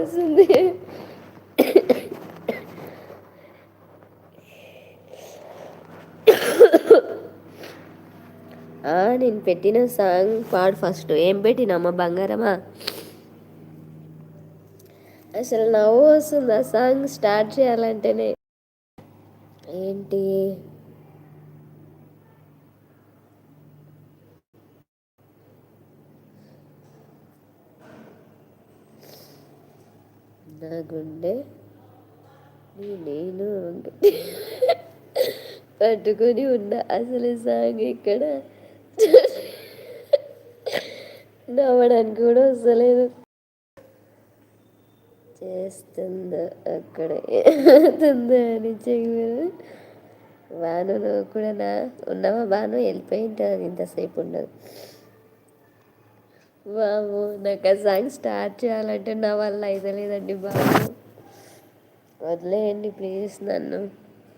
వస్తుంది. నేను పెట్టిన సాంగ్ పాడు ఫస్ట్. ఏం పెట్టినమ్మా బంగారమా? అసలు నవ్వు వస్తుంది ఆ సాంగ్ స్టార్ట్ చేయాలంటేనే. ఏంటి నా గుండె నేను పట్టుకొని ఉన్నా. అసలు సాంగ్ ఇక్కడ నవ్వడానికి కూడా వస్తలేదు. చేస్తుందా అక్కడ ఏతుందా అని చెయ్యి. బాను నువ్వు కూడా నా ఉన్నావా? బాను వెళ్ళిపోయి ఉంటుంది, ఇంతసేపు ఉండదు. బాబు నాకు ఆ సాంగ్ స్టార్ట్ చేయాలంటే నా వల్ల అయితే లేదండి బాబు. వదిలేయండి ప్లీజ్ నన్ను.